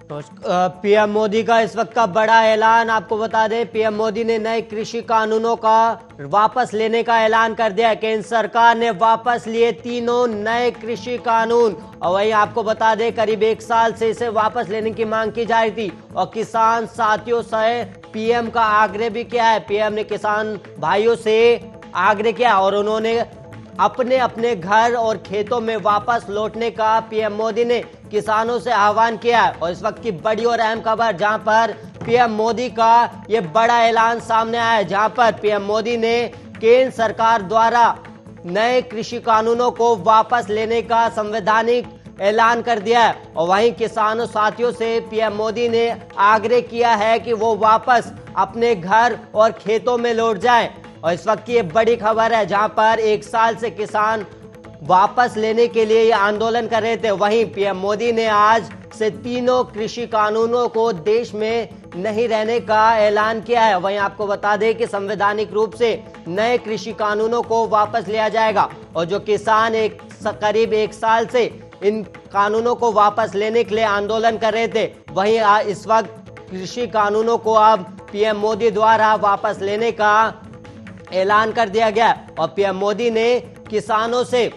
PM Modi का इस वक्त का बड़ा ऐलान। आपको बता दें, पीएम मोदी ने नए कृषि कानूनों का वापस लेने का ऐलान कर दिया है। केंद्र सरकार ने वापस लिए तीनों नए कृषि कानून। और वहीं आपको बता दें, करीब 1 साल से इसे वापस लेने की मांग की जा रही थी और किसान साथियों से पीएम का आग्रह भी किया है। पीएम ने किसान भाइयों से आग्रह किया और उन्होंने अपने अपने घर और खेतों में वापस लौटने का पीएम मोदी ने किसानों से आह्वान किया है। और इस वक्त की बड़ी और अहम खबर, जहां पर पीएम मोदी का ये बड़ा ऐलान सामने आया है, जहां पर पीएम मोदी ने केंद्र सरकार द्वारा नए कृषि कानूनों को वापस लेने का संवैधानिक ऐलान कर दिया है। और वहीं किसानों साथियों से पीएम मोदी ने आग्रह किया है कि वो वापस अपने घर और खेतों में लौट जाएं। और इस वक्त की ये बड़ी खबर है, जहां पर 1 साल से किसान वापस लेने के लिए ये आंदोलन कर रहे थे। वहीं पीएम मोदी ने आज से तीनों कृषि कानूनों को देश में नहीं रहने का ऐलान किया है। वहीं आपको बता दें कि संवैधानिक रूप से नए कृषि कानूनों को वापस लिया जाएगा और जो किसान करीब 1 साल से इन कानूनों को वापस लेने के लिए आंदोलन कर रहे थे, वहीं इस वक्त कृषि कानूनों को अब पीएम मोदी द्वारा वापस लेने का ऐलान कर दिया गया। और पीएम मोदी ने किसानों से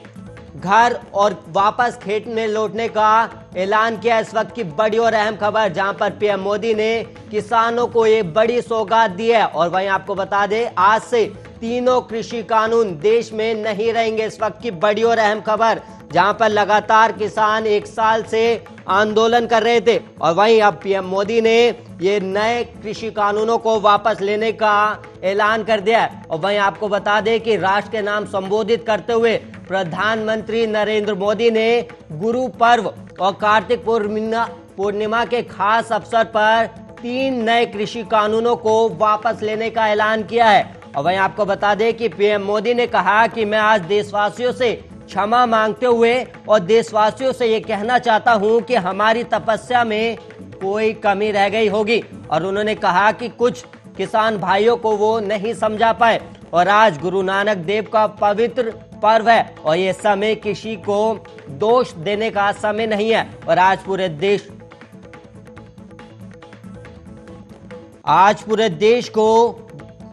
घर और वापस खेत में लौटने का ऐलान किया। इस वक्त की बड़ी और अहम खबर, जहां पर पीएम मोदी ने किसानों को ये बड़ी सौगात दी है। और वहीं आपको बता दें, आज से तीनों कृषि कानून देश में नहीं रहेंगे। इस वक्त की बड़ी और अहम खबर, जहां पर लगातार किसान 1 साल से आंदोलन कर रहे थे और वहीं अब पीएम मोदी ने ये नए कृषि कानूनों को वापस लेने का ऐलान कर दिया है। और वहीं आपको बता दें कि राष्ट्र के नाम संबोधित करते हुए प्रधानमंत्री नरेंद्र मोदी ने गुरु पर्व और कार्तिक पूर्णिमा के खास अवसर पर 3 नए कृषि कानूनों को वापस लेने का ऐलान किया है। और वहीं आपको बता दें कि पीएम मोदी ने कहा कि मैं आज देशवासियों से क्षमा मांगते हुए और देशवासियों से ये कहना चाहता हूं कि हमारी तपस्या में कोई कमी रह गई होगी। और उन्होंने कहा कि कुछ किसान भाइयों को वो नहीं समझा पाए और आज गुरु नानक देव का पवित्र पर्व है और ये समय किसी को दोष देने का समय नहीं है। और आज पूरे देश को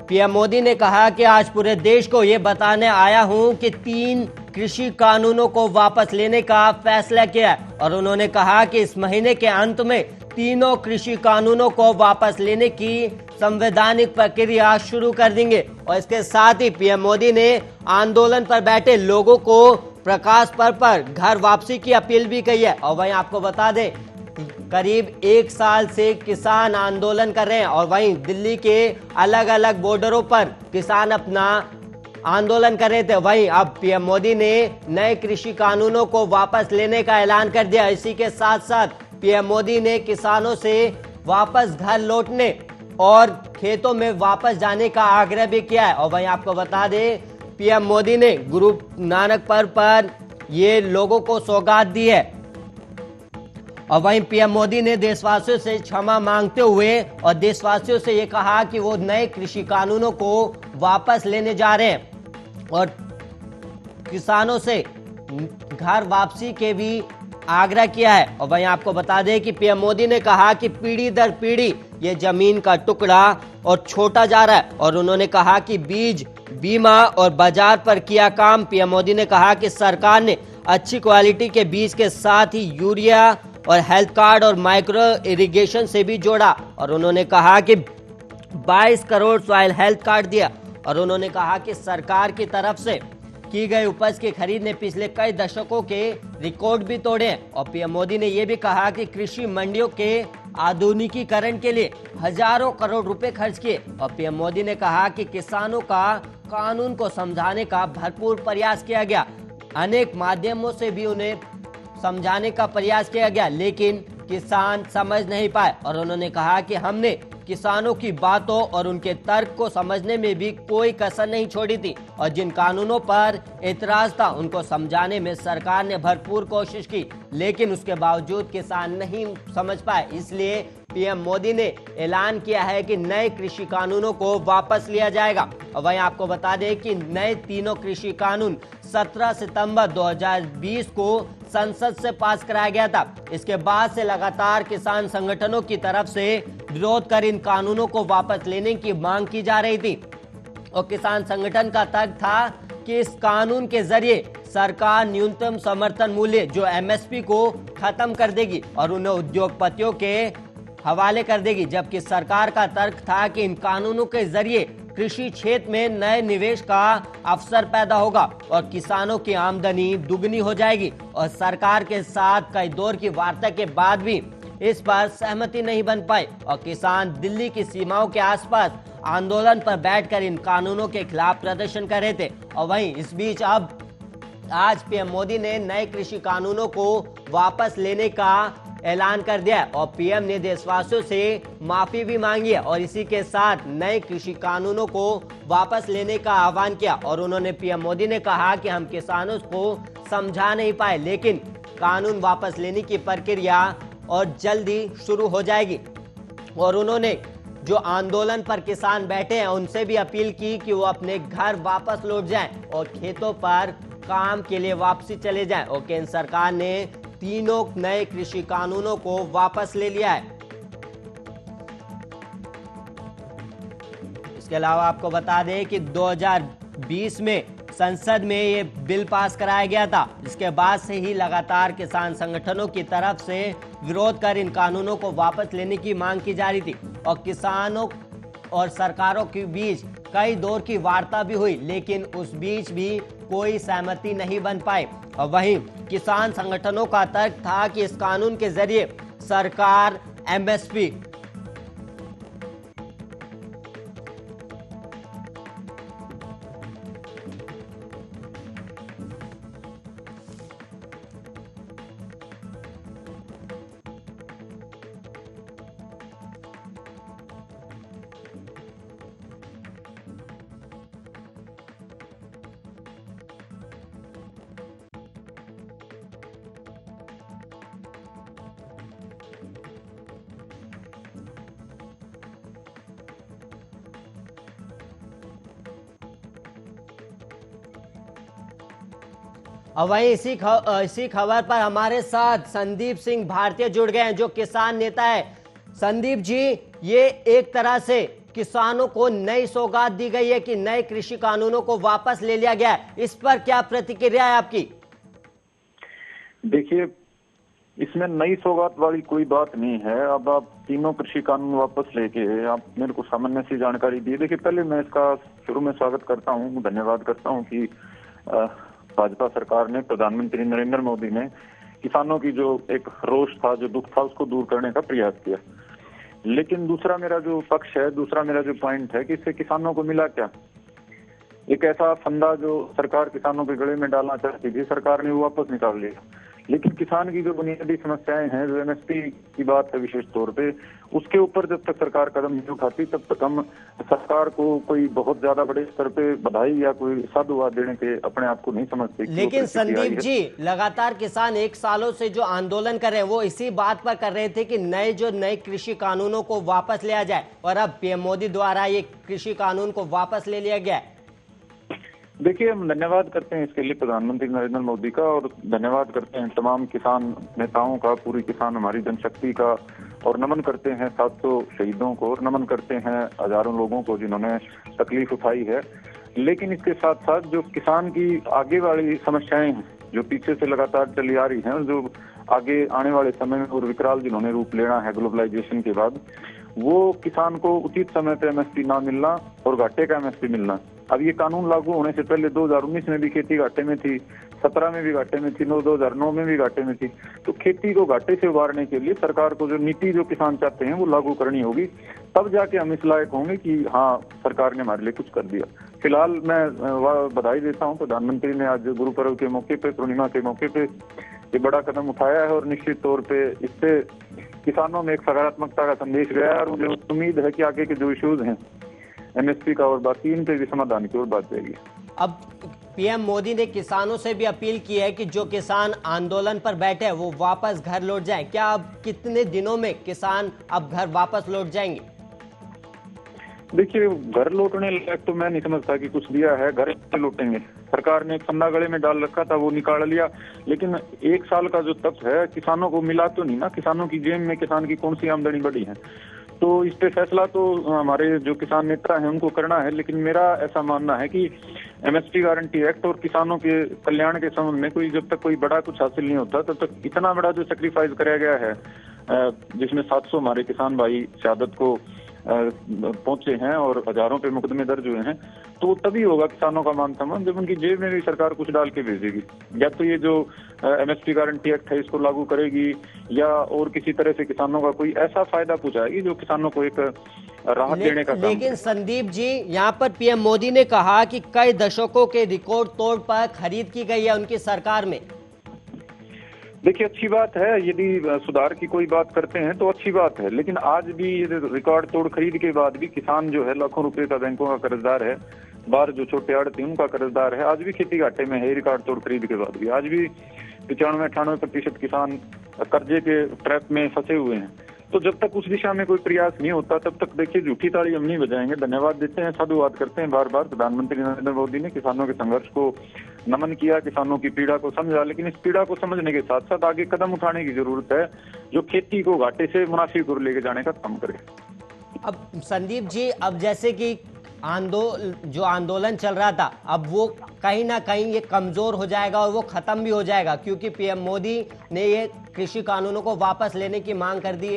पीएम मोदी ने कहा कि आज पूरे देश को ये बताने आया हूं कि 3 कृषि कानूनों को वापस लेने का फैसला किया है। और उन्होंने कहा कि इस महीने के अंत में तीनों कृषि कानूनों को वापस लेने की संवैधानिक प्रक्रिया शुरू कर देंगे। और इसके साथ ही पीएम मोदी ने आंदोलन पर बैठे लोगों को प्रकाश पर्व पर घर वापसी की अपील भी की है। और वहीं आपको बता दें, करीब 1 साल से किसान आंदोलन कर रहे हैं और वहीं दिल्ली के अलग अलग बॉर्डरों पर किसान अपना आंदोलन कर रहे थे। वहीं अब पीएम मोदी ने नए कृषि कानूनों को वापस लेने का ऐलान कर दिया। इसी के साथ साथ पीएम मोदी ने किसानों से वापस घर लौटने और खेतों में वापस जाने का आग्रह भी किया है। और वहीं आपको बता दें, पीएम मोदी ने गुरु नानक पर्व पर ये लोगों को सौगात दी है। और वहीं पीएम मोदी ने देशवासियों से क्षमा मांगते हुए और देशवासियों से ये कहा कि वो नए कृषि कानूनों को वापस लेने जा रहे हैं और किसानों से घर वापसी के भी आग्रह किया है। और वहीं आपको बता दें कि पीएम मोदी ने कहा कि पीढ़ी दर पीढ़ी ये जमीन का टुकड़ा और छोटा जा रहा है। और उन्होंने कहा कि बीज, बीमा और बाजार पर किया काम। पीएम मोदी ने कहा कि सरकार ने अच्छी क्वालिटी के बीज के साथ ही यूरिया और हेल्थ कार्ड और माइक्रो इरिगेशन से भी जोड़ा। और उन्होंने कहा कि 22 करोड़ सॉइल हेल्थ कार्ड दिया। और उन्होंने कहा कि सरकार की तरफ से की गई उपज की खरीद ने पिछले कई दशकों के रिकॉर्ड भी तोड़े हैं। और पीएम मोदी ने यह भी कहा कि कृषि मंडियों के आधुनिकीकरण के लिए हजारों करोड़ रुपए खर्च किए। और पीएम मोदी ने कहा कि किसानों का कानून को समझाने का भरपूर प्रयास किया गया। अनेक माध्यमों से भी उन्हें समझाने का प्रयास किया गया, लेकिन किसान समझ नहीं पाए। और उन्होंने कहा कि हमने किसानों की बातों और उनके तर्क को समझने में भी कोई कसर नहीं छोड़ी थी और जिन कानूनों पर एतराज था उनको समझाने में सरकार ने भरपूर कोशिश की, लेकिन उसके बावजूद किसान नहीं समझ पाए। इसलिए पीएम मोदी ने ऐलान किया है कि नए कृषि कानूनों को वापस लिया जाएगा। और वहीं आपको बता दें कि नए तीनों कृषि कानून 17 सितंबर 2020 को संसद से पास कराया गया था। इसके बाद से लगातार किसान संगठनों की तरफ से विरोध कर इन कानूनों को वापस लेने की मांग की जा रही थी और किसान संगठन का तर्क था कि इस कानून के जरिए सरकार न्यूनतम समर्थन मूल्य जो एमएसपी को खत्म कर देगी और उन्हें उद्योगपतियों के हवाले कर देगी, जबकि सरकार का तर्क था कि इन कानूनों के जरिए कृषि क्षेत्र में नए निवेश का अवसर पैदा होगा और किसानों की आमदनी दुगनी हो जाएगी। और सरकार के साथ कई दौर की वार्ता के बाद भी इस पर सहमति नहीं बन पाई और किसान दिल्ली की सीमाओं के आसपास आंदोलन पर बैठकर इन कानूनों के खिलाफ प्रदर्शन कर रहे थे। और वहीं इस बीच अब आज पीएम मोदी ने नए कृषि कानूनों को वापस लेने का ऐलान कर दिया है और पीएम ने देशवासियों से माफी भी मांगी है और इसी के साथ नए कृषि कानूनों को वापस लेने का आह्वान किया। और उन्होंने पीएम मोदी ने कहा कि हम किसानों को समझा नहीं पाए, लेकिन कानून वापस लेने की प्रक्रिया और जल्दी शुरू हो जाएगी। और उन्होंने जो आंदोलन पर किसान बैठे हैं उनसे भी अपील की कि वो अपने घर वापस लौट जाएं और खेतों पर काम के लिए वापसी चले जाएं। और केंद्र सरकार ने तीनों नए कृषि कानूनों को वापस ले लिया है। इसके अलावा आपको बता दें कि 2020 में संसद में ये बिल पास कराया गया था। इसके बाद से ही लगातार किसान संगठनों की तरफ से विरोध कर इन कानूनों को वापस लेने की मांग की जा रही थी और किसानों और सरकारों के बीच कई दौर की वार्ता भी हुई, लेकिन उस बीच भी कोई सहमति नहीं बन पाई। और वहीं किसान संगठनों का तर्क था कि इस कानून के जरिए सरकार एमएसपी और वहीं इसी खबर पर हमारे साथ संदीप सिंह भारतीय जुड़ गए हैं जो किसान नेता है। संदीप जी, ये एक तरह से किसानों को नई सौगात दी गई है कि नए कृषि कानूनों को वापस ले लिया गया है, इस पर क्या प्रतिक्रिया है आपकी? देखिए, इसमें नई सौगात वाली कोई बात नहीं है। अब आप तीनों कृषि कानून वापस लेके आप मेरे को सामान्य सी जानकारी दी। देखिए, पहले मैं इसका शुरू में स्वागत करता हूँ, धन्यवाद करता हूँ कि भाजपा सरकार ने, प्रधानमंत्री नरेंद्र मोदी ने किसानों की जो एक रोष था, जो दुख था, उसको दूर करने का प्रयास किया। लेकिन दूसरा मेरा जो पक्ष है, दूसरा मेरा जो पॉइंट है कि इससे किसानों को मिला क्या? एक ऐसा फंदा जो सरकार किसानों के गले में डालना चाहती थी, सरकार ने वो वापस निकाल लिया। लेकिन किसान की जो बुनियादी समस्याएं हैं, जो एमएसपी की बात है विशेष तौर पे, उसके ऊपर जब तक सरकार कदम नहीं उठाती तब तक हम सरकार को कोई बहुत ज्यादा बड़े स्तर पे बधाई या कोई साधुवाद देने के अपने आप को नहीं समझते। लेकिन संदीप जी, लगातार किसान एक सालों से जो आंदोलन कर रहे हैं वो इसी बात पर कर रहे थे कि नए कृषि कानूनों को वापस लिया जाए और अब पीएम मोदी द्वारा ये कृषि कानून को वापस ले लिया गया है। देखिए, हम धन्यवाद करते हैं इसके लिए प्रधानमंत्री नरेंद्र मोदी का और धन्यवाद करते हैं तमाम किसान नेताओं का, पूरी किसान हमारी जनशक्ति का, और नमन करते हैं 700 शहीदों को और नमन करते हैं हजारों लोगों को जिन्होंने तकलीफ उठाई है। लेकिन इसके साथ साथ जो किसान की आगे वाली समस्याएं हैं, जो पीछे से लगातार चली आ रही हैं, जो आगे आने वाले समय में और विकराल जिन्होंने रूप लेना है ग्लोबलाइजेशन के बाद, वो किसान को उचित समय पे एमएसपी ना मिलना और घाटे का एमएसपी मिलना। अब ये कानून लागू होने से पहले 2019 में भी खेती घाटे में थी, 17 में भी घाटे में थी, 2009 में भी घाटे में थी। तो खेती को घाटे से उबारने के लिए सरकार को जो नीति जो किसान चाहते हैं वो लागू करनी होगी, तब जाके हम इस लायक होंगे कि हाँ, सरकार ने हमारे लिए कुछ कर दिया। फिलहाल मैं बधाई देता हूँ, प्रधानमंत्री ने आज गुरु पर्व के मौके पे, पूर्णिमा के मौके पे ये बड़ा कदम उठाया है और निश्चित तौर पे इससे किसानों में एक सकारात्मकता का संदेश गया है और मुझे उम्मीद है कि आगे के जो इश्यूज हैं एमएसपी का और बाकी, इन पे भी समाधान की ओर बात जाएगी। अब पीएम मोदी ने किसानों से भी अपील की है कि जो किसान आंदोलन पर बैठे हैं वो वापस घर लौट जाएं। क्या अब कितने दिनों में किसान अब घर वापस लौट जाएंगे? देखिए, घर लौटने लायक तो मैं नहीं समझता कि कुछ दिया है। घर लौटेंगे, सरकार ने एक फंदा गले में डाल रखा था, वो निकाल लिया। लेकिन 1 साल का जो तप है किसानों को मिला तो नहीं ना, किसानों की जेब में किसान की कौन सी आमदनी बढ़ी है। तो इस पे फैसला तो हमारे जो किसान नेता हैं उनको करना है। लेकिन मेरा ऐसा मानना है कि एमएसपी गारंटी एक्ट और किसानों के कल्याण के संबंध में कोई जब तक कोई बड़ा कुछ हासिल नहीं होता तब तक इतना बड़ा जो सेक्रीफाइस कराया गया है, जिसमें 700 हमारे किसान भाई शहादत को पहुंचे हैं और हजारों पे मुकदमे दर्ज हुए हैं, तो तभी होगा किसानों का मान सम्मान जब उनकी जेब में भी सरकार कुछ डाल के भेजेगी। या तो ये जो एमएसपी गारंटी एक्ट है इसको लागू करेगी, या और किसी तरह से किसानों का कोई ऐसा फायदा पहुंचाएगी जो किसानों को एक राहत देने का काम। लेकिन संदीप जी, यहाँ पर पीएम मोदी ने कहा कि कई दशकों के रिकॉर्ड तोड़ पर खरीद की गई है उनकी सरकार में। देखिए, अच्छी बात है, यदि सुधार की कोई बात करते हैं तो अच्छी बात है। लेकिन आज भी रिकॉर्ड तोड़ खरीद के बाद भी किसान जो है लाखों रुपए का बैंकों का कर्जदार है, बाहर जो छोटे आड़ती उनका कर्जदार है, आज भी खेती घाटे में है। रिकॉर्ड तोड़ खरीद के बाद भी आज भी 95-98% किसान कर्जे के ट्रैप में फंसे हुए हैं। तो जब तक उस दिशा में कोई प्रयास नहीं होता तब तक देखिए झूठी ताली हम नहीं बजाएंगे। धन्यवाद देते हैं, साधुवाद करते हैं बार बार। प्रधानमंत्री नरेंद्र मोदी ने किसानों के संघर्ष को नमन किया, किसानों की पीड़ा को समझा, लेकिन इस पीड़ा को समझने के साथ साथ आगे कदम उठाने की जरूरत है जो खेती को घाटे से मुनाफे को लेके जाने का काम करे। अब संदीप जी, अब जैसे कि जो आंदोलन चल रहा था, अब वो कहीं ना कहीं ये कमजोर हो जाएगा और वो खत्म भी हो जाएगा, क्योंकि पीएम मोदी ने ये कृषि कानूनों को वापस लेने की मांग कर दी,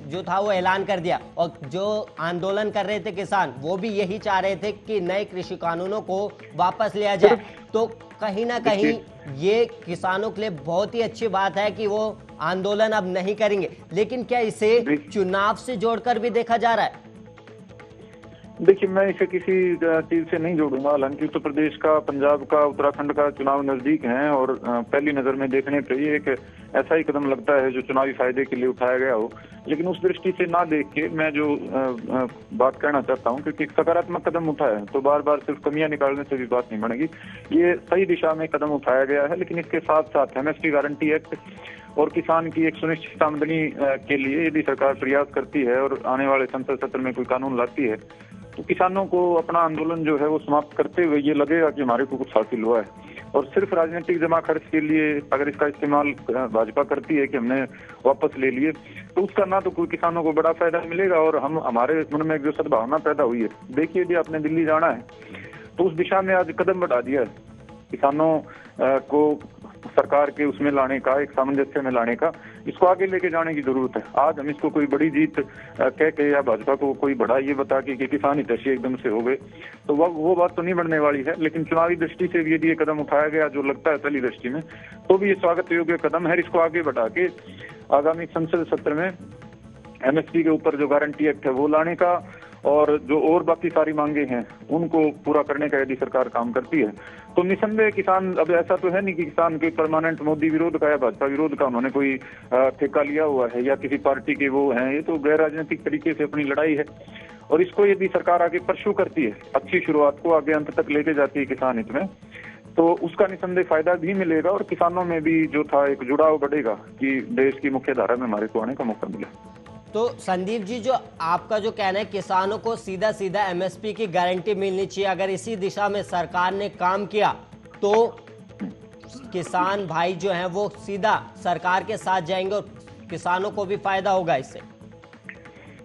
जो था वो ऐलान कर दिया। और जो आंदोलन कर रहे थे किसान, वो भी यही चाह रहे थे कि नए कृषि कानूनों को वापस लिया जाए। तो कहीं ना कहीं ये किसानों के लिए बहुत ही अच्छी बात है कि वो आंदोलन अब नहीं करेंगे। लेकिन क्या इसे चुनाव से जोड़कर भी देखा जा रहा है? देखिए, मैं इसे किसी चीज से नहीं जोड़ूंगा। हालांकि उत्तर प्रदेश का, पंजाब का, उत्तराखंड का चुनाव नजदीक हैं और पहली नजर में देखने पर ये एक ऐसा ही कदम लगता है जो चुनावी फायदे के लिए उठाया गया हो। लेकिन उस दृष्टि से ना देख के मैं जो बात कहना चाहता हूं, क्योंकि एक सकारात्मक कदम उठाया है तो बार बार सिर्फ कमियां निकालने से भी बात नहीं बनेगी। ये सही दिशा में कदम उठाया गया है। लेकिन इसके साथ साथ एमएसपी गारंटी एक्ट और किसान की एक सुनिश्चित आमदनी के लिए यदि सरकार प्रयास करती है और आने वाले संसद सत्र में कोई कानून लाती है तो किसानों को अपना आंदोलन जो है वो समाप्त करते हुए ये लगेगा कि हमारे को कुछ हासिल हुआ है। और सिर्फ राजनीतिक जमा खर्च के लिए अगर इसका इस्तेमाल भाजपा करती है कि हमने वापस ले लिए, तो उसका ना तो कोई किसानों को बड़ा फायदा मिलेगा और हमारे मन में जो सद्भावना पैदा हुई है। देखिए, यदि आपने दिल्ली जाना है तो उस दिशा में आज कदम बढ़ा दिया है किसानों को सरकार के उसमें लाने का, एक सामंजस्य में लाने का। इसको आगे लेके जाने की जरूरत है। आज हम इसको कोई बड़ी जीत कह के या भाजपा को कोई बड़ा ये बता के कि किसान हितैषी एकदम से हो गए, तो वो बात तो नहीं बढ़ने वाली है। लेकिन चुनावी दृष्टि से भी यदि ये कदम उठाया गया जो लगता है पहली दृष्टि में, तो भी ये स्वागत योग्य कदम है। इसको आगे बढ़ा के आगामी संसद सत्र में एमएसपी के ऊपर जो गारंटी एक्ट है वो लाने का और जो और बाकी सारी मांगे हैं उनको पूरा करने का यदि सरकार काम करती है तो निसंदेह किसान, अब ऐसा तो है नहीं कि किसान के परमानेंट मोदी विरोध का या भाजपा विरोध का उन्होंने कोई ठेका लिया हुआ है या किसी पार्टी के वो हैं। ये तो गैर राजनीतिक तरीके से अपनी लड़ाई है और इसको यदि सरकार आगे परस्यू करती है, अच्छी शुरुआत को आगे अंत तक लेके जाती है किसान हित में, तो उसका निसंदेह फायदा भी मिलेगा और किसानों में भी जो था एक जुड़ाव बढ़ेगा कि देश की मुख्य धारा में हमारे को आने का मौका मिला। तो संदीप जी, जो आपका जो कहना है किसानों को सीधा सीधा एमएसपी की गारंटी मिलनी चाहिए, अगर इसी दिशा में सरकार ने काम किया तो किसान भाई जो हैं वो सीधा सरकार के साथ जाएंगे और किसानों को भी फायदा होगा इससे।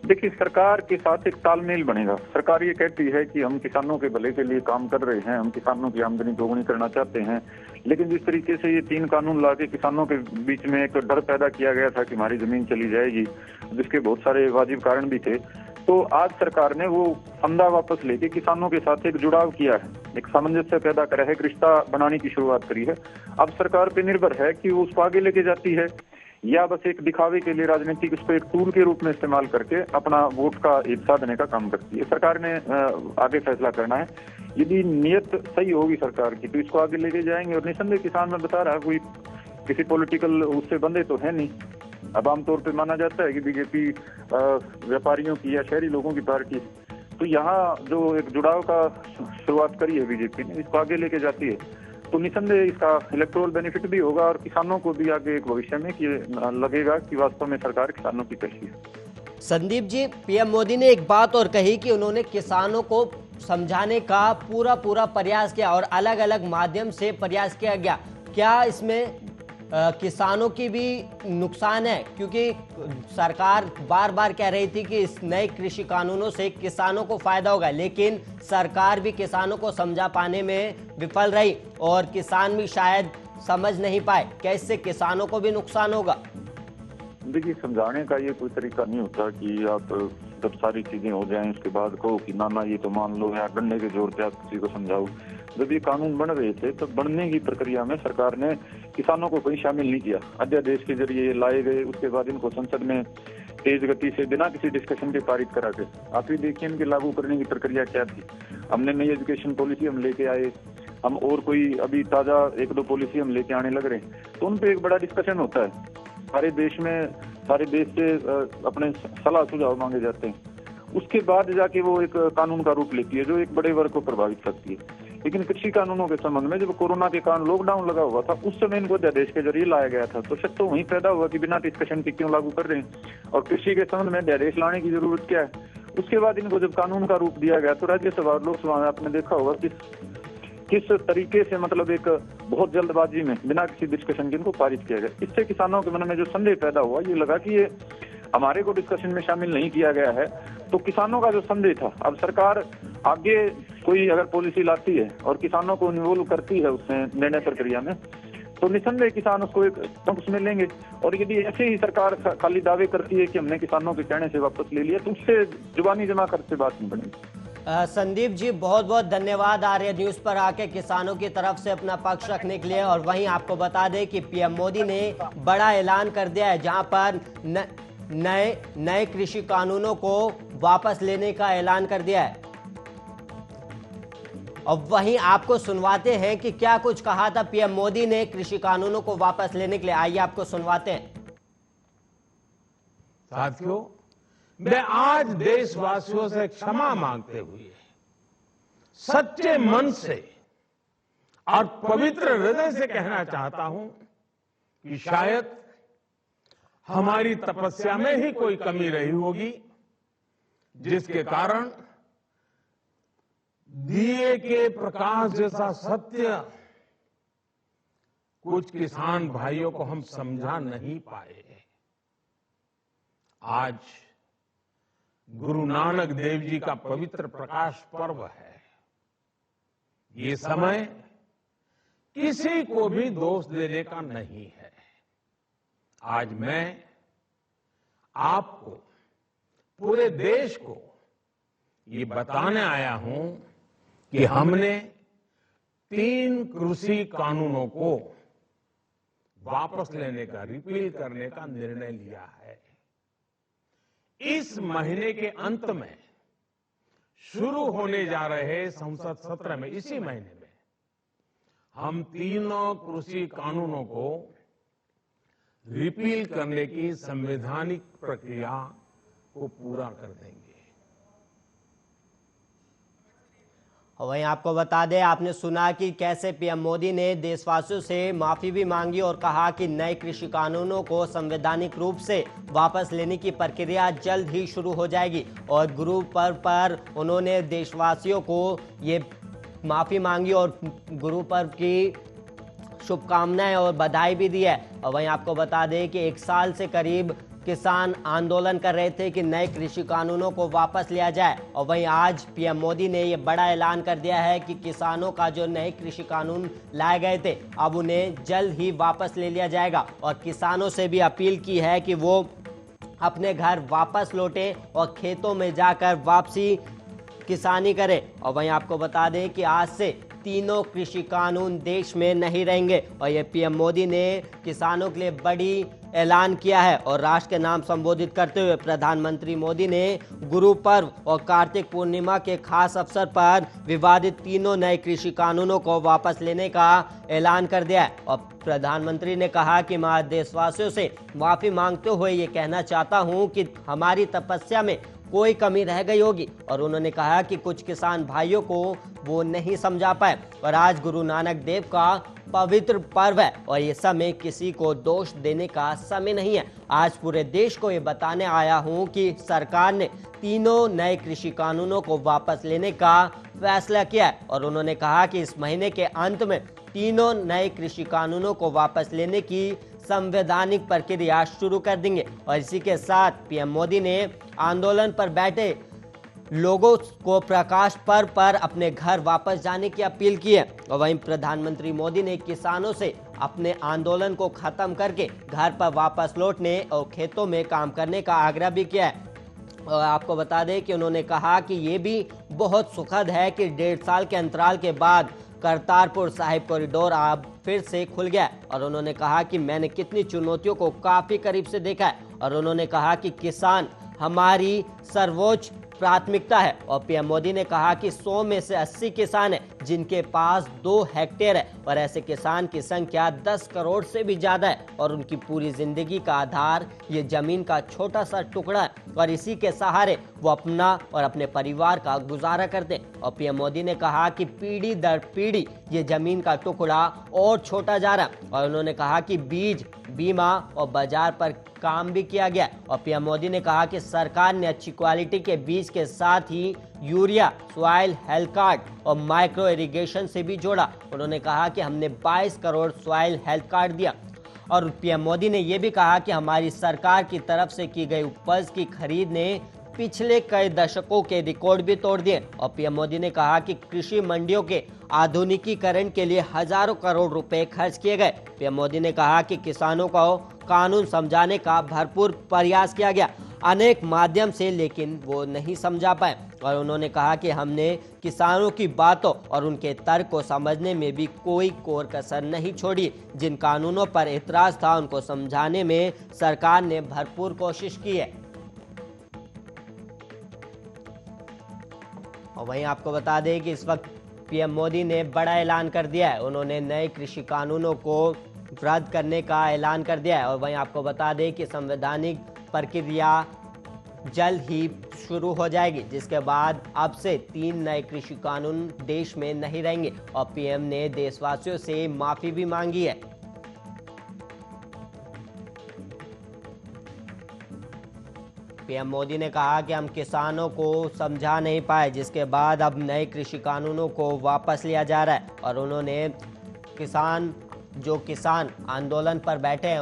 देखिए, सरकार के साथ एक तालमेल बनेगा। सरकार ये कहती है कि हम किसानों के भले के लिए काम कर रहे हैं, हम किसानों की आमदनी दोगुनी करना चाहते हैं, लेकिन जिस तरीके से ये 3 कानून लाके किसानों के बीच में एक डर पैदा किया गया था कि हमारी जमीन चली जाएगी, जिसके बहुत सारे वाजिब कारण भी थे, तो आज सरकार ने वो फंदा वापस लेके किसानों के साथ एक जुड़ाव किया है, एक सामंजस्य पैदा करा है, एक रिश्ता बनाने की शुरुआत करी है। अब सरकार पे निर्भर है कि वो उसको आगे लेके जाती है या बस एक दिखावे के लिए राजनीतिक उसको एक टूल के रूप में इस्तेमाल करके अपना वोट का हिस्सा देने का काम करती है। सरकार ने आगे फैसला करना है। यदि नियत सही होगी सरकार की तो इसको आगे लेके जाएंगे और निसंदेह किसान में बता रहा है कोई किसी पॉलिटिकल उससे बंधे तो है नहीं। अब आमतौर पर माना जाता है कि बीजेपी व्यापारियों की या शहरी लोगों की पार्टी, तो यहाँ जो एक जुड़ाव का शुरुआत करी है बीजेपी ने, इसको आगे लेके जाती है तो निसंदेह इसका इलेक्टोरल बेनिफिट भी होगा और किसानों को भी आगे एक भविष्य में कि लगेगा कि वास्तव में सरकार किसानों की कैसी है। संदीप जी, पीएम मोदी ने एक बात और कही कि उन्होंने किसानों को समझाने का पूरा प्रयास किया और अलग अलग माध्यम से प्रयास किया गया। क्या इसमें किसानों की भी नुकसान है? क्योंकि सरकार बार बार कह रही थी कि इस नए कृषि कानूनों से किसानों को फायदा होगा, लेकिन सरकार भी किसानों को समझा पाने में विफल रही और किसान भी शायद समझ नहीं पाए। क्या इससे किसानों को भी नुकसान होगा? देखिए, समझाने का ये कोई तरीका नहीं होता कि आप जब सारी चीजें हो जाएं उसके बाद कहो कि ना ये तो मान लो, या डंडे के जोर पे आप किसी को समझाओ। जब ये कानून बन रहे थे तो बनने की प्रक्रिया में सरकार ने किसानों को कहीं शामिल नहीं किया। अध्यादेश के जरिए ये लाए गए, उसके बाद इनको संसद में तेज गति से बिना किसी डिस्कशन के पारित करा के आप ही देखिए इनके लागू करने की प्रक्रिया क्या थी। हमने नई एजुकेशन पॉलिसी हम लेके आए, हम और कोई अभी ताजा 1-2 पॉलिसी हम लेके आने लग रहे हैं, तो उन पे एक बड़ा डिस्कशन होता है। सारे देश से अपने सलाह सुझाव मांगे जाते हैं, उसके बाद जाके वो एक कानून का रूप लेती है जो एक बड़े वर्ग को प्रभावित करती है। लेकिन कृषि कानूनों के संबंध में जब कोरोना के कारण लॉकडाउन लगा हुआ था, उस समय इनको अध्यादेश के जरिए लाया गया था। तो शक तो वहीं पैदा हुआ कि बिना डिस्कशन के क्यों लागू कर रहे हैं और कृषि के संबंध में अध्यादेश लाने की जरूरत क्या है। उसके बाद इनको जब कानून का रूप दिया गया तो राज्यसभा और लोकसभा में आपने देखा होगा किस तरीके से मतलब एक बहुत जल्दबाजी में बिना किसी डिस्कशन के इनको पारित किया गया। इससे किसानों के मन में जो संदेह पैदा हुआ, ये लगा कि ये हमारे को डिस्कशन में शामिल नहीं किया गया है। तो किसानों का जो संदेह था, अब सरकार आगे कोई अगर पॉलिसी लाती है और किसानों को इन्वॉल्व करती है उसमें निर्णय प्रक्रिया में, तो निसंदेह किसान उसको एक उसमें लेंगे। और यदि ऐसे ही सरकार खाली दावे करती है कि हमने किसानों के कहने से वापस ले लिया, तो उससे जुबानी जमा करते बात नहीं बनेगी। संदीप जी, बहुत बहुत धन्यवाद आर्य न्यूज पर आके किसानों की तरफ से अपना पक्ष रखने के लिए। और वहीं आपको बता दें कि पीएम मोदी ने बड़ा ऐलान कर दिया है, जहां पर नए कृषि कानूनों को वापस लेने का ऐलान कर दिया है। और वहीं आपको सुनवाते हैं कि क्या कुछ कहा था पीएम मोदी ने कृषि कानूनों को वापस लेने के लिए। आइए आपको सुनवाते हैं। साथियों, मैं आज देशवासियों से क्षमा मांगते हुए सच्चे मन से और पवित्र हृदय से कहना चाहता हूं कि शायद हमारी तपस्या में ही कोई कमी रही होगी, जिसके कारण दिए के प्रकाश जैसा सत्य कुछ किसान भाइयों को हम समझा नहीं पाए। आज गुरु नानक देव जी का पवित्र प्रकाश पर्व है। ये समय किसी को भी दोष देने का नहीं है। आज मैं आपको, पूरे देश को ये बताने आया हूं कि हमने 3 कृषि कानूनों को वापस लेने का, रिपील करने का निर्णय लिया है। इस महीने के अंत में शुरू होने जा रहे संसद सत्र में, इसी महीने में हम 3 कृषि कानूनों को रिपील करने की संवैधानिक प्रक्रिया को पूरा कर देंगे। वहीं आपको बता दें, आपने सुना कि कैसे पीएम मोदी ने देशवासियों से माफी भी मांगी और कहा कि नए कृषि कानूनों को संवैधानिक रूप से वापस लेने की प्रक्रिया जल्द ही शुरू हो जाएगी। और गुरु पर्व पर उन्होंने देशवासियों को ये माफी मांगी और गुरु पर्व की शुभकामनाएं और बधाई भी दी है। और वहीं आपको बता दें कि 1 साल से करीब किसान आंदोलन कर रहे थे कि नए कृषि कानूनों को वापस लिया जाए। और वहीं आज पीएम मोदी ने यह बड़ा ऐलान कर दिया है कि किसानों का जो नए कृषि कानून लाए गए थे, अब उन्हें जल्द ही वापस ले लिया जाएगा। और किसानों से भी अपील की है कि वो अपने घर वापस लौटें और खेतों में जाकर वापसी किसानी करें। और वहीं आपको बता दें कि आज से 3 कृषि कानून देश में नहीं रहेंगे। और ये पीएम मोदी ने किसानों के लिए बड़ी ऐलान किया है। और राष्ट्र के नाम संबोधित करते हुए प्रधानमंत्री मोदी ने गुरु पर्व और कार्तिक पूर्णिमा के खास अवसर पर विवादित 3 नए कृषि कानूनों को वापस लेने का ऐलान कर दिया है। और प्रधानमंत्री ने कहा कि मैं देशवासियों से माफी मांगते हुए ये कहना चाहता हूं कि हमारी तपस्या में कोई कमी रह गई होगी। और उन्होंने कहा कि कुछ किसान भाइयों को वो नहीं समझा पाए और आज गुरु नानक देव का पवित्र पर्व है और ये समय किसी को दोष देने का समय नहीं है। आज पूरे देश को ये बताने आया हूँ कि सरकार ने तीनों नए कृषि कानूनों को वापस लेने का फैसला किया है और उन्होंने कहा कि इस महीने के अंत में तीनों नए कृषि कानूनों को वापस लेने की संवैधानिक प्रक्रिया शुरू कर देंगे। और इसी के साथ पीएम मोदी ने आंदोलन पर बैठे लोगों को प्रकाश पर्व पर अपने घर वापस जाने की अपील की है। और वहीं प्रधानमंत्री मोदी ने किसानों से अपने आंदोलन को खत्म करके घर पर वापस लौटने और खेतों में काम करने का आग्रह भी किया है। और आपको बता दें कि उन्होंने कहा कि ये भी बहुत सुखद है कि 1.5 साल के अंतराल के बाद करतारपुर साहिब कॉरिडोर अब फिर से खुल गया और उन्होंने कहा कि मैंने कितनी चुनौतियों को काफी करीब से देखा है और उन्होंने कहा कि किसान हमारी सर्वोच्च प्राथमिकता है। और पीएम मोदी ने कहा कि 100 में से 80 किसान हैं जिनके पास 2 हेक्टेयर है और ऐसे किसान की संख्या 10 करोड़ से भी ज्यादा है और उनकी पूरी जिंदगी का आधार ये जमीन का छोटा सा टुकड़ा है और इसी के सहारे वो अपना और अपने परिवार का गुजारा करते हैं। और पीएम मोदी ने कहा कि पीढ़ी दर पीढ़ी ये जमीन का टुकड़ा और छोटा जा रहा है और उन्होंने कहा कि बीज, बीमा और बाजार पर काम भी किया गया। और पीएम मोदी ने कहा कि सरकार ने अच्छी क्वालिटी के बीज के साथ ही यूरिया, सॉइल हेल्थ कार्ड और माइक्रो इरिगेशन से भी जोड़ा। उन्होंने कहा कि हमने 22 करोड़ सॉइल हेल्थ कार्ड दिया। और पीएम मोदी ने यह भी कहा कि हमारी सरकार की तरफ से की गई उपज की खरीद ने पिछले कई दशकों के रिकॉर्ड भी तोड़ दिए। और पीएम मोदी ने कहा कि कृषि मंडियों के आधुनिकीकरण के लिए हजारों करोड़ रुपए खर्च किए गए। पीएम मोदी ने कहा कि किसानों को कानून समझाने का भरपूर प्रयास किया गया अनेक माध्यम से, लेकिन वो नहीं समझा पाए। और उन्होंने कहा कि हमने किसानों की बातों और उनके तर्क को समझने में भी कोई कोर कसर नहीं छोड़ी। जिन कानूनों पर एतराज था उनको समझाने में सरकार ने भरपूर कोशिश की है। और वहीं आपको बता दें कि इस वक्त पीएम मोदी ने बड़ा ऐलान कर दिया है। उन्होंने नए कृषि कानूनों को रद्द करने का ऐलान कर दिया है। और वहीं आपको बता दें कि संवैधानिक प्रक्रिया जल्द ही शुरू हो जाएगी, जिसके बाद अब से 3 नए कृषि कानून देश में नहीं रहेंगे। और पीएम ने देशवासियों से माफी भी मांगी है। पीएम मोदी ने कहा कि हम किसानों को समझा नहीं पाए, जिसके बाद अब नए कृषि कानूनों को वापस लिया जा रहा है। और उन्होंने किसान आंदोलन पर बैठे हैं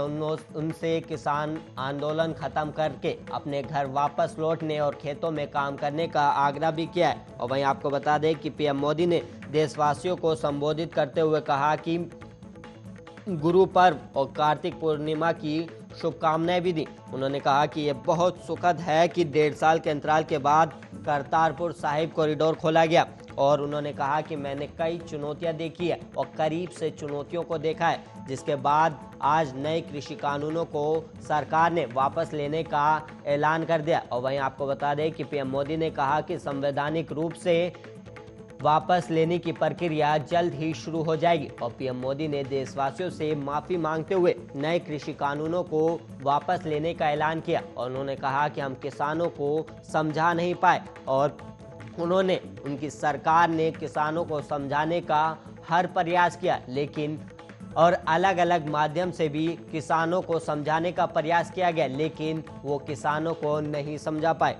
उनसे किसान आंदोलन खत्म करके अपने घर वापस लौटने और खेतों में काम करने का आग्रह भी किया है। और वहीं आपको बता दें कि पीएम मोदी ने देशवासियों को संबोधित करते हुए कहा कि गुरु पर्व और कार्तिक पूर्णिमा की शुभकामनाएं भी दी। उन्होंने कहा कि यह बहुत सुखद है कि 1.5 साल के अंतराल के बाद करतारपुर साहिब कॉरिडोर खोला गया। और उन्होंने कहा कि मैंने कई चुनौतियां देखी है और करीब से चुनौतियों को देखा है, जिसके बाद आज नए कृषि कानूनों को सरकार ने वापस लेने का ऐलान कर दिया। और वहीं आपको बता दें कि पीएम मोदी ने कहा कि संवैधानिक रूप से वापस लेने की प्रक्रिया जल्द ही शुरू हो जाएगी। और पीएम मोदी ने देशवासियों से माफी मांगते हुए नए कृषि कानूनों को वापस लेने का ऐलान किया। और उन्होंने कहा कि हम किसानों को समझा नहीं पाए और उन्होंने उनकी सरकार ने किसानों को समझाने का हर प्रयास किया, लेकिन और अलग अलग माध्यम से भी किसानों को समझाने का प्रयास किया गया, लेकिन वो किसानों को नहीं समझा पाए।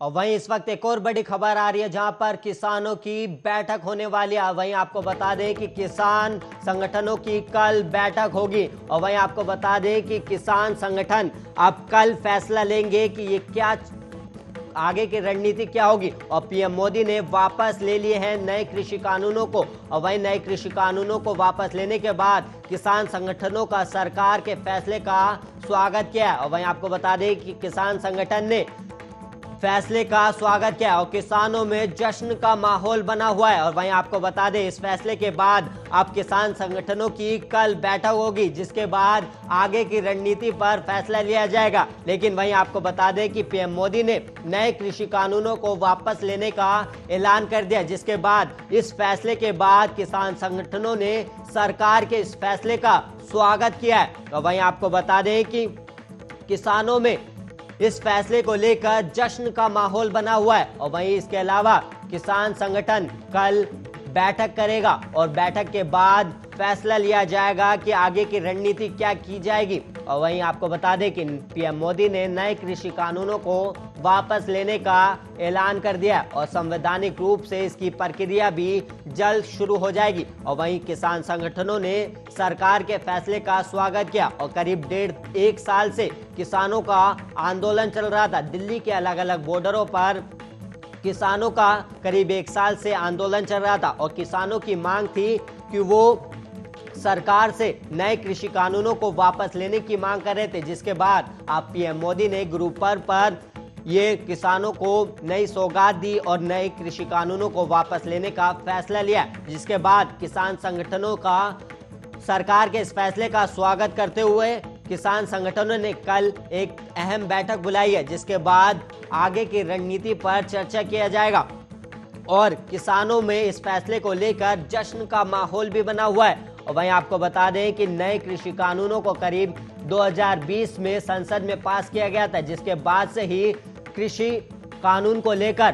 और वहीं इस वक्त एक और बड़ी खबर आ रही है जहां पर किसानों की बैठक होने वाली है। वहीं आपको बता दें कि किसान संगठनों की कल बैठक होगी। और वहीं आपको बता दें कि किसान संगठन अब कल फैसला लेंगे कि ये क्या आगे की रणनीति क्या होगी। और पीएम मोदी ने वापस ले लिए हैं नए कृषि कानूनों को। और वहीं नए कृषि कानूनों को वापस लेने के बाद किसान संगठनों का सरकार के फैसले का स्वागत किया। और वहीं आपको बता दें कि किसान संगठन ने फैसले का स्वागत किया और किसानों में जश्न का माहौल बना हुआ है। और वहीं आपको बता दें, इस फैसले के बाद अब किसान संगठनों की कल बैठक होगी, जिसके बाद आगे की रणनीति पर फैसला लिया जाएगा। लेकिन वहीं आपको बता दें कि पीएम मोदी ने नए कृषि कानूनों को वापस लेने का ऐलान कर दिया, जिसके बाद इस फैसले के बाद किसान संगठनों ने सरकार के इस फैसले का स्वागत किया है। और वहीं आपको बता दें कि किसानों में इस फैसले को लेकर जश्न का माहौल बना हुआ है। और वहीं इसके अलावा किसान संगठन कल बैठक करेगा और बैठक के बाद फैसला लिया जाएगा कि आगे की रणनीति क्या की जाएगी। और वहीं आपको बता दें कि पीएम मोदी ने नए कृषि कानूनों को वापस लेने का ऐलान कर दिया और संवैधानिक रूप से इसकी प्रक्रिया भी जल्द शुरू हो जाएगी। और वहीं किसान संगठनों ने सरकार के फैसले का स्वागत किया और करीब 1.5 साल से किसानों का आंदोलन चल रहा था। दिल्ली के अलग अलग बॉर्डरों पर किसानों का करीब 1 साल से आंदोलन चल रहा था और किसानों की मांग थी कि वो सरकार से नए कृषि कानूनों को वापस लेने की मांग कर रहे थे, जिसके बाद आप पीएम मोदी ने गुरु पर्व पर ये किसानों को नई सौगात दी और नए कृषि कानूनों को वापस लेने का फैसला लिया। जिसके बाद किसान संगठनों का सरकार के इस फैसले का स्वागत करते हुए किसान संगठनों ने कल एक अहम बैठक बुलाई है, जिसके बाद आगे की रणनीति पर चर्चा किया जाएगा। और किसानों में इस फैसले को लेकर जश्न का माहौल भी बना हुआ है। और वहीं आपको बता दें कि नए कृषि कानूनों को करीब 2020 में संसद में पास किया गया था, जिसके बाद से ही कृषि कानून को लेकर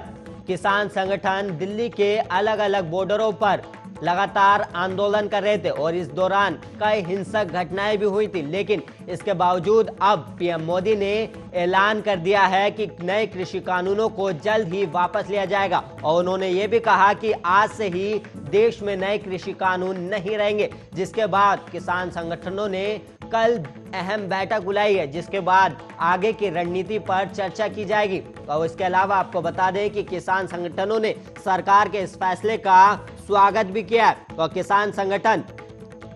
किसान संगठन दिल्ली के अलग अलग बॉर्डरों पर लगातार आंदोलन कर रहे थे और इस दौरान कई हिंसक घटनाएं भी हुई थी। लेकिन इसके बावजूद अब पीएम मोदी ने ऐलान कर दिया है कि नए कृषि कानूनों को जल्द ही वापस लिया जाएगा। और उन्होंने ये भी कहा कि आज से ही देश में नए कृषि कानून नहीं रहेंगे। जिसके बाद किसान संगठनों ने कल अहम बैठक बुलाई है, जिसके बाद आगे की रणनीति पर चर्चा की जाएगी। और इसके अलावा आपको बता दें कि किसान संगठनों ने सरकार के इस फैसले का स्वागत भी किया और किसान संगठन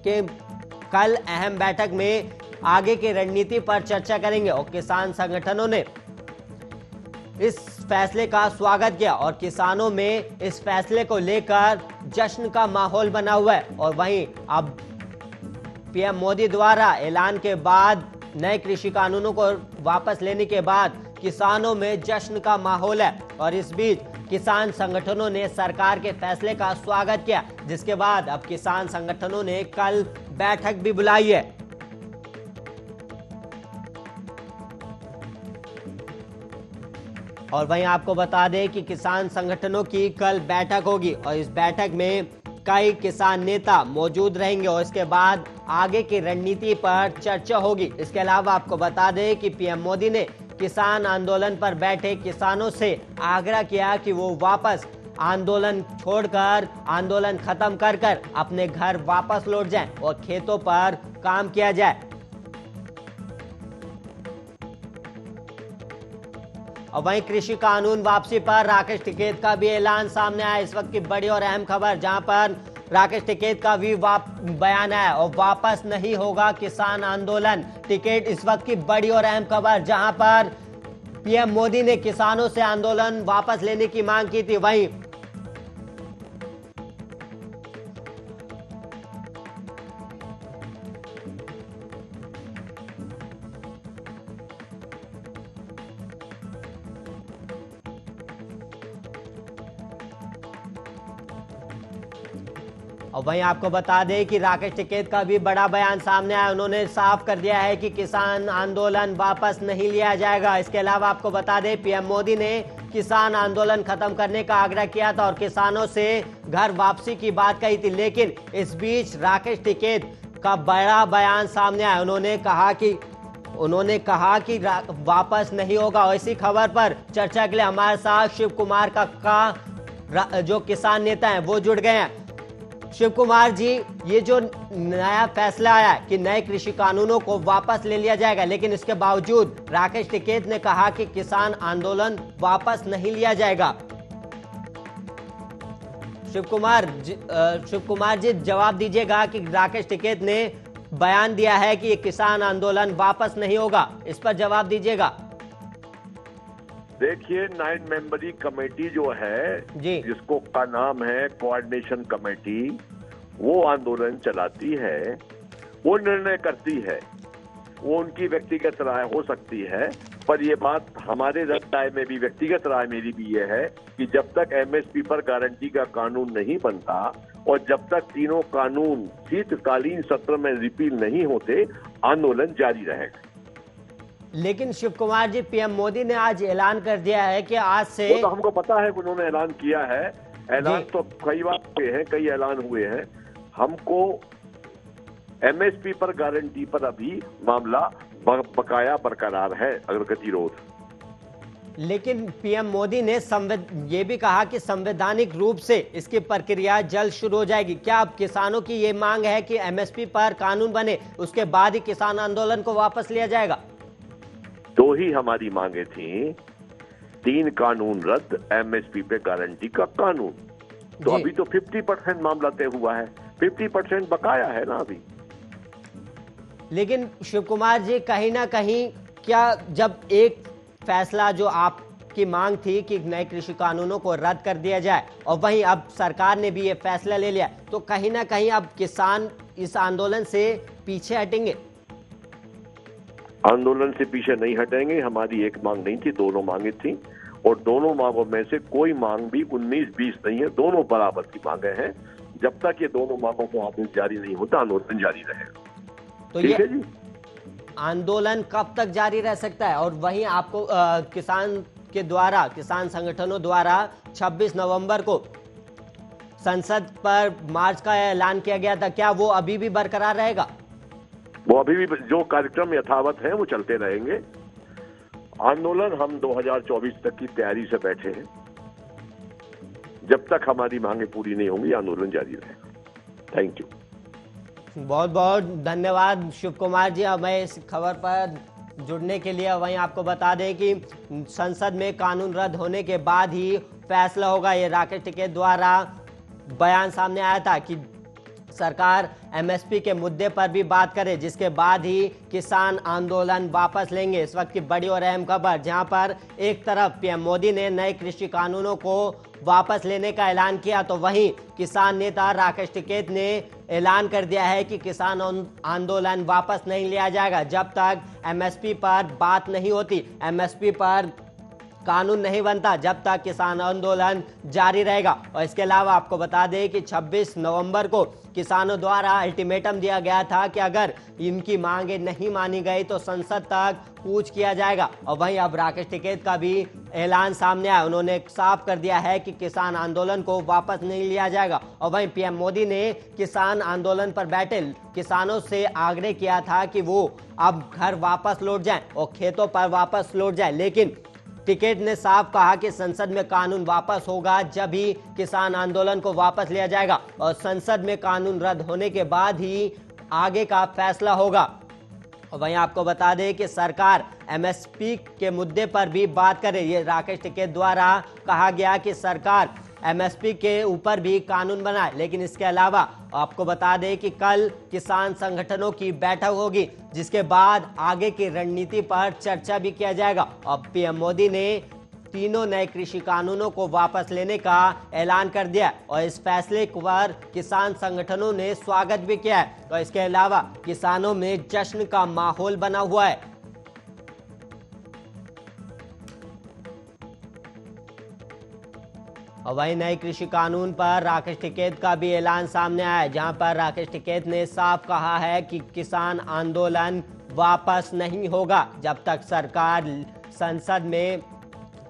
के कल अहम बैठक में आगे की रणनीति पर चर्चा करेंगे। और किसान संगठनों ने इस फैसले का स्वागत किया और किसानों में इस फैसले को लेकर जश्न का माहौल बना हुआ है। और वहीं अब पीएम मोदी द्वारा ऐलान के बाद नए कृषि कानूनों को वापस लेने के बाद किसानों में जश्न का माहौल है। और इस बीच किसान संगठनों ने सरकार के फैसले का स्वागत किया, जिसके बाद अब किसान संगठनों ने कल बैठक भी बुलाई है। और वहीं आपको बता दें कि किसान संगठनों की कल बैठक होगी और इस बैठक में कई किसान नेता मौजूद रहेंगे और इसके बाद आगे की रणनीति पर चर्चा होगी। इसके अलावा आपको बता दें कि पीएम मोदी ने किसान आंदोलन पर बैठे किसानों से आग्रह किया कि वो वापस आंदोलन छोड़कर आंदोलन खत्म कर अपने घर वापस लौट जाएं और खेतों पर काम किया जाए। और वहीं कृषि कानून वापसी पर राकेश टिकैत का भी ऐलान सामने आया। इस वक्त की बड़ी और अहम खबर, जहां पर राकेश टिकैत का भी बयान है और वापस नहीं होगा किसान आंदोलन। टिकैत इस वक्त की बड़ी और अहम खबर, जहां पर पीएम मोदी ने किसानों से आंदोलन वापस लेने की मांग की थी, वहीं और वहीं आपको बता दें कि राकेश टिकैत का भी बड़ा बयान सामने आया। उन्होंने साफ कर दिया है कि किसान आंदोलन वापस नहीं लिया जाएगा। इसके अलावा आपको बता दें पीएम मोदी ने किसान आंदोलन खत्म करने का आग्रह किया था और किसानों से घर वापसी की बात कही थी। लेकिन इस बीच राकेश टिकैत का बड़ा बयान सामने आया। उन्होंने कहा कि वापस नहीं होगा। और इसी खबर पर चर्चा के लिए हमारे साथ शिव कुमार का जो किसान नेता हैं वो जुड़ गए हैं। शिव कुमार जी, ये जो नया फैसला आया कि नए कृषि कानूनों को वापस ले लिया जाएगा, लेकिन इसके बावजूद राकेश टिकैत ने कहा कि किसान आंदोलन वापस नहीं लिया जाएगा। शिव कुमार जी जवाब दीजिएगा कि राकेश टिकैत ने बयान दिया है कि ये किसान आंदोलन वापस नहीं होगा, इस पर जवाब दीजिएगा। देखिए 9 मेंबरी कमेटी जो है, जी जिसको का नाम है कोऑर्डिनेशन कमेटी, वो आंदोलन चलाती है, वो निर्णय करती है, वो उनकी व्यक्तिगत राय हो सकती है। पर ये बात हमारे राय में भी, व्यक्तिगत राय मेरी भी ये है कि जब तक एमएसपी पर गारंटी का कानून नहीं बनता और जब तक तीनों कानून शीतकालीन सत्र में रिपील नहीं होते, आंदोलन जारी रहेगा। लेकिन शिव कुमार जी, पीएम मोदी ने आज ऐलान कर दिया है कि आज से, वो तो हमको पता है कि उन्होंने ऐलान किया है, ऐलान तो कई बार हुए हैं, कई ऐलान हुए हैं। हमको एमएसपी पर गारंटी पर अभी मामला बकाया बरकरार है, अगर गतिरोध। लेकिन पीएम मोदी ने ये भी कहा कि संवैधानिक रूप से इसकी प्रक्रिया जल्द शुरू हो जाएगी। क्या अब किसानों की ये मांग है कि एमएसपी पर कानून बने, उसके बाद ही किसान आंदोलन को वापस लिया जाएगा? दो ही हमारी मांगे थी, 3 कानून रद्द, एमएसपी पे गारंटी का कानून। तो अभी तो 50% मामला तय हुआ है, 50% बकाया है ना अभी। लेकिन शिव कुमार जी, कहीं ना कहीं क्या जब एक फैसला जो आपकी मांग थी कि नए कृषि कानूनों को रद्द कर दिया जाए और वहीं अब सरकार ने भी ये फैसला ले लिया, तो कहीं ना कहीं अब किसान इस आंदोलन से पीछे हटेंगे? आंदोलन से पीछे नहीं हटेंगे। हमारी एक मांग नहीं थी, दोनों मांगे थी, और दोनों मांगों में से कोई मांग भी 19-20 नहीं है, दोनों बराबर की मांगे हैं। जब तक ये दोनों मांगों को आदेश जारी नहीं होता, आंदोलन जारी रहेगा। तो ठीक है ये जी। आंदोलन कब तक जारी रह सकता है? और वहीं आपको किसान संगठनों द्वारा 26 नवंबर को संसद पर मार्च का ऐलान किया गया था, क्या वो अभी भी बरकरार रहेगा? वो अभी भी जो कार्यक्रम यथावत है वो चलते रहेंगे। आंदोलन हम 2024 तक की तैयारी से बैठे हैं। जब तक हमारी मांगे पूरी नहीं होंगी, आंदोलन जारी रहेगा। Thank you. बहुत बहुत धन्यवाद शिव कुमार जी, हमें इस खबर पर जुड़ने के लिए। वहीं आपको बता दें कि संसद में कानून रद्द होने के बाद ही फैसला होगा। ये राकेश टिकैत द्वारा बयान सामने आया था कि सरकार एमएसपी के मुद्दे पर भी बात करे, जिसके बाद ही किसान आंदोलन वापस लेंगे। इस वक्त की बड़ी और अहम खबर, जहां पर एक तरफ पीएम मोदी ने नए कृषि कानूनों को वापस लेने का ऐलान किया, तो वहीं किसान नेता राकेश टिकैत ने ऐलान कर दिया है कि किसान आंदोलन वापस नहीं लिया जाएगा जब तक एमएसपी पर बात नहीं होती, एमएसपी पर कानून नहीं बनता, जब तक किसान आंदोलन जारी रहेगा। और इसके अलावा आपको बता दें कि 26 नवंबर को किसानों द्वारा अल्टीमेटम दिया गया था कि अगर इनकी मांगे नहीं मानी गई तो संसद तक कूच किया जाएगा। और वहीं अब राकेश टिकैत का भी ऐलान सामने आया, उन्होंने साफ कर दिया है कि किसान आंदोलन को वापस नहीं लिया जाएगा। और वहीं पीएम मोदी ने किसान आंदोलन पर बैठे किसानों से आग्रह किया था कि वो अब घर वापस लौट जाएं और खेतों पर वापस लौट जाएं, लेकिन टिकैत ने साफ कहा कि संसद में कानून वापस होगा जब ही किसान आंदोलन को वापस लिया जाएगा और संसद में कानून रद्द होने के बाद ही आगे का फैसला होगा। और वहीं आपको बता दें कि सरकार एमएसपी के मुद्दे पर भी बात करे। ये राकेश टिकैत द्वारा कहा गया कि सरकार एमएसपी के ऊपर भी कानून बनाए, लेकिन इसके अलावा आपको बता दें कि कल किसान संगठनों की बैठक होगी, जिसके बाद आगे की रणनीति पर चर्चा भी किया जाएगा। अब पीएम मोदी ने तीनों नए कृषि कानूनों को वापस लेने का ऐलान कर दिया और इस फैसले पर किसान संगठनों ने स्वागत भी किया है। और इसके अलावा किसानों में जश्न का माहौल बना हुआ है। और वहीं नए कृषि कानून पर राकेश टिकैत का भी ऐलान सामने आया, जहां पर राकेश टिकैत ने साफ कहा है कि किसान आंदोलन वापस नहीं होगा जब तक सरकार संसद में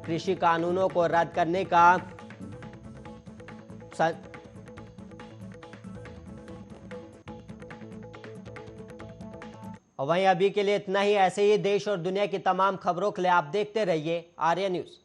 कृषि कानूनों को रद्द करने का और वहीं अभी के लिए इतना ही। ऐसे ही देश और दुनिया की तमाम खबरों के लिए आप देखते रहिए आर्या न्यूज।